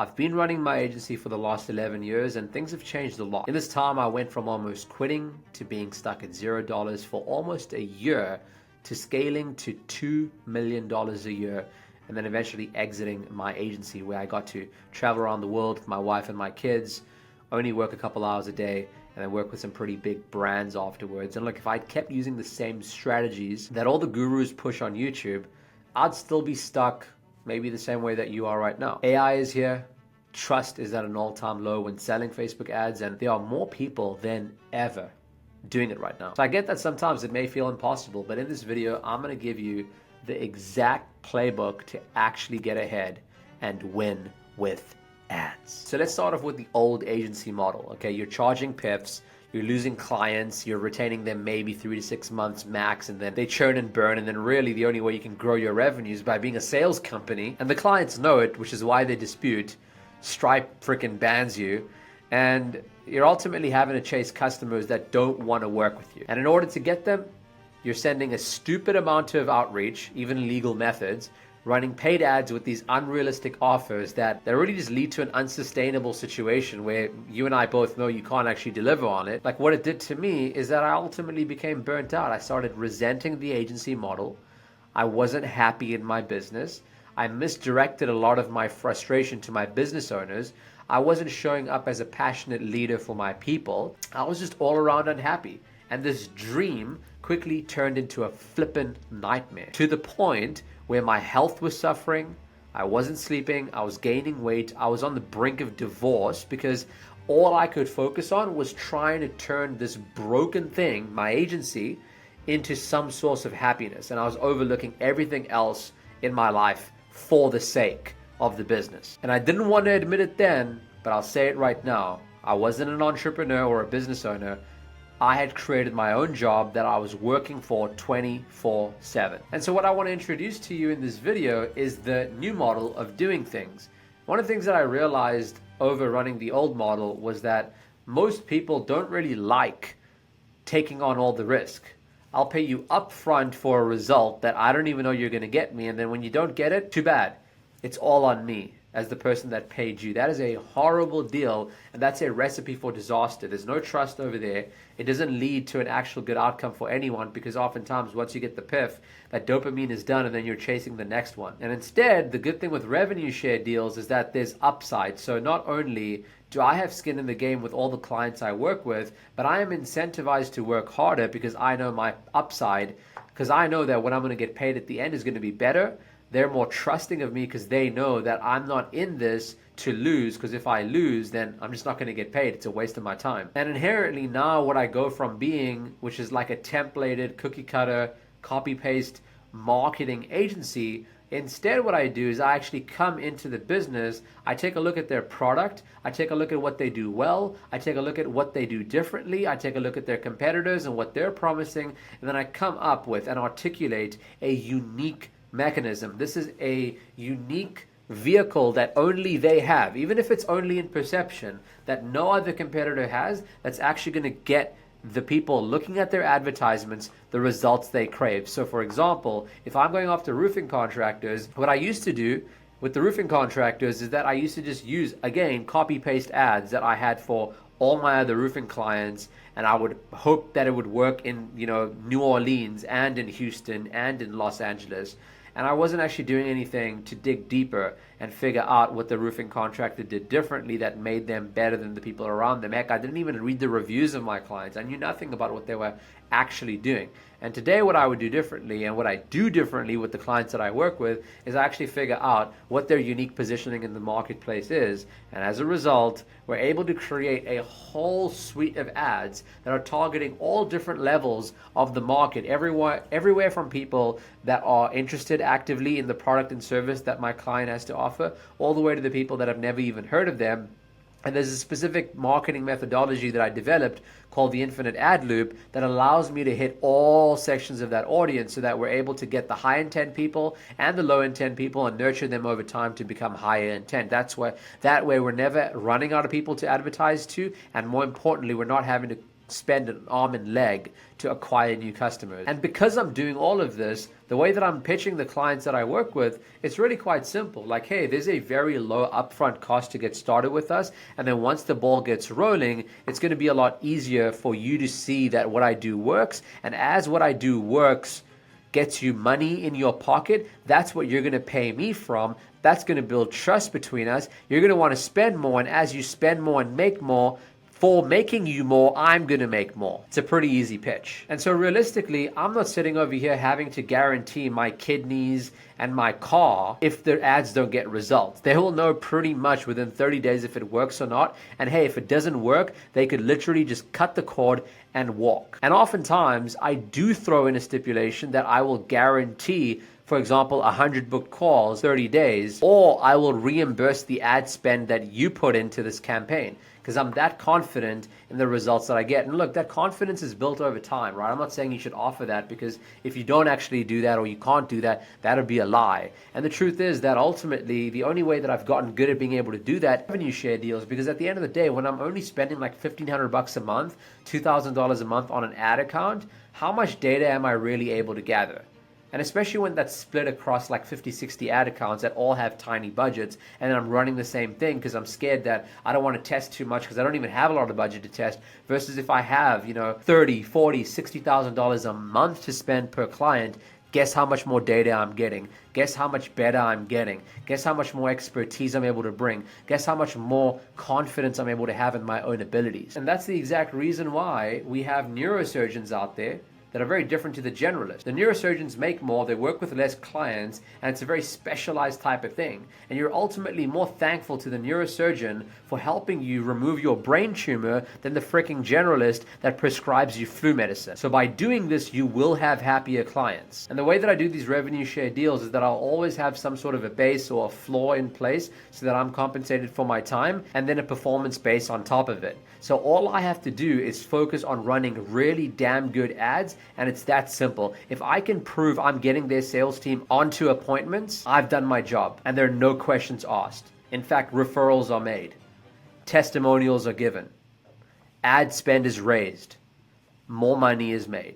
I've been running my agency for the last 11 years and things have changed a lot. In this time, I went from almost quitting to being stuck at $0 for almost a year to scaling to $2 million a year and then eventually exiting my agency where I got to travel around the world with my wife and my kids, only work a couple hours a day, and then work with some pretty big brands afterwards. And look, if I'd kept using the same strategies that all the gurus push on YouTube, I'd still be stuck maybe the same way that you are right now. AI is here. Trust is at an all-time low when selling Facebook ads, and there are more people than ever doing it right now. So I get that sometimes it may feel impossible, but in this video, I'm going to give you the exact playbook to actually get ahead and win with ads. So let's start off with the old agency model. Okay, you're charging PIFs, you're losing clients, you're retaining them maybe 3 to 6 months max, and then they churn and burn, and then really the only way you can grow your revenues is by being a sales company, and the clients know it, which is why they dispute. Stripe freaking bans you, and you're ultimately having to chase customers that don't want to work with you. And in order to get them, you're sending a stupid amount of outreach, even legal methods, running paid ads with these unrealistic offers that really just lead to an unsustainable situation where you and I both know you can't actually deliver on it. Like what it did to me is that I ultimately became burnt out. I started resenting the agency model. I wasn't happy in my business. I misdirected a lot of my frustration to my business owners. I wasn't showing up as a passionate leader for my people. I was just all around unhappy. And this dream quickly turned into a flippin' nightmare, to the point where my health was suffering, I wasn't sleeping, I was gaining weight, I was on the brink of divorce because all I could focus on was trying to turn this broken thing, my agency, into some source of happiness. And I was overlooking everything else in my life for the sake of the business. And I didn't want to admit it then, but I'll say it right now. I wasn't an entrepreneur or a business owner. I had created my own job that I was working for 24/7. And so what I want to introduce to you in this video is the new model of doing things. One of the things that I realized over running the old model was that most people don't really like taking on all the risk. I'll pay you upfront for a result that I don't even know you're going to get me, and then when you don't get it, too bad. It's all on me as the person that paid you. That is a horrible deal, and that's a recipe for disaster. There's no trust over there. It doesn't lead to an actual good outcome for anyone, because oftentimes once you get the PIF, that dopamine is done and then you're chasing the next one. And instead, the good thing with revenue share deals is that there's upside. So not only do I have skin in the game with all the clients I work with, but I am incentivized to work harder because I know my upside, because I know that what I'm going to get paid at the end is going to be better. They're more trusting of me because they know that I'm not in this to lose, because if I lose, then I'm just not going to get paid. It's a waste of my time. And inherently now what I go from being, which is like a templated, cookie cutter, copy paste marketing agency, instead what I do is I actually come into the business, I take a look at their product, I take a look at what they do well, I take a look at what they do differently, I take a look at their competitors and what they're promising, and then I come up with and articulate a unique mechanism. This is a unique vehicle that only they have, even if it's only in perception, that no other competitor has, that's actually going to get the people looking at their advertisements the results they crave. So for example, if I'm going after roofing contractors, what I used to do with the roofing contractors is that I used to just use, again, copy paste ads that I had for all my other roofing clients, and I would hope that it would work in, New Orleans and in Houston and in Los Angeles. And I wasn't actually doing anything to dig deeper and figure out what the roofing contractor did differently that made them better than the people around them. Heck, I didn't even read the reviews of my clients. I knew nothing about what they were actually doing. And today what I would do differently, and what I do differently with the clients that I work with, is I actually figure out what their unique positioning in the marketplace is. And as a result, we're able to create a whole suite of ads that are targeting all different levels of the market, everywhere from people that are interested actively in the product and service that my client has to offer, all the way to the people that have never even heard of them. And there's a specific marketing methodology that I developed called the infinite ad loop that allows me to hit all sections of that audience so that we're able to get the high intent people and the low intent people and nurture them over time to become higher intent. That way we're never running out of people to advertise to, and more importantly, we're not having to spend an arm and leg to acquire new customers. And because I'm doing all of this, the way that I'm pitching the clients that I work with, it's really quite simple. Like, hey, there's a very low upfront cost to get started with us. And then once the ball gets rolling, it's going to be a lot easier for you to see that what I do works. And as what I do works, gets you money in your pocket, that's what you're going to pay me from. That's going to build trust between us. You're going to want to spend more, and as you spend more and make more, for making you more, I'm going to make more. It's a pretty easy pitch. And so realistically, I'm not sitting over here having to guarantee my kidneys and my car if the ads don't get results. They will know pretty much within 30 days if it works or not. And hey, if it doesn't work, they could literally just cut the cord and walk. And oftentimes, I do throw in a stipulation that I will guarantee, for example, 100 booked calls, 30 days, or I will reimburse the ad spend that you put into this campaign, because I'm that confident in the results that I get. And look, that confidence is built over time, right? I'm not saying you should offer that, because if you don't actually do that or you can't do that, that would be a lie. And the truth is that ultimately, the only way that I've gotten good at being able to do that, revenue share deals, because at the end of the day, when I'm only spending like $1,500 a month, $2,000 a month on an ad account, how much data am I really able to gather? And especially when that's split across like 50, 60 ad accounts that all have tiny budgets, and then I'm running the same thing because I'm scared that I don't want to test too much because I don't even have a lot of budget to test, versus if I have, $30, $40, $60,000 a month to spend per client. Guess how much more data I'm getting? Guess how much better I'm getting? Guess how much more expertise I'm able to bring? Guess how much more confidence I'm able to have in my own abilities? And that's the exact reason why we have neurosurgeons out there that are very different to the generalists. The neurosurgeons make more, they work with less clients, and it's a very specialized type of thing. And you're ultimately more thankful to the neurosurgeon for helping you remove your brain tumor than the freaking generalist that prescribes you flu medicine. So by doing this, you will have happier clients. And the way that I do these revenue share deals is that I'll always have some sort of a base or a floor in place so that I'm compensated for my time, and then a performance base on top of it. So all I have to do is focus on running really damn good ads, and it's that simple. If I can prove I'm getting their sales team onto appointments, I've done my job, and there are no questions asked. In fact, referrals are made, testimonials are given, ad spend is raised, more money is made.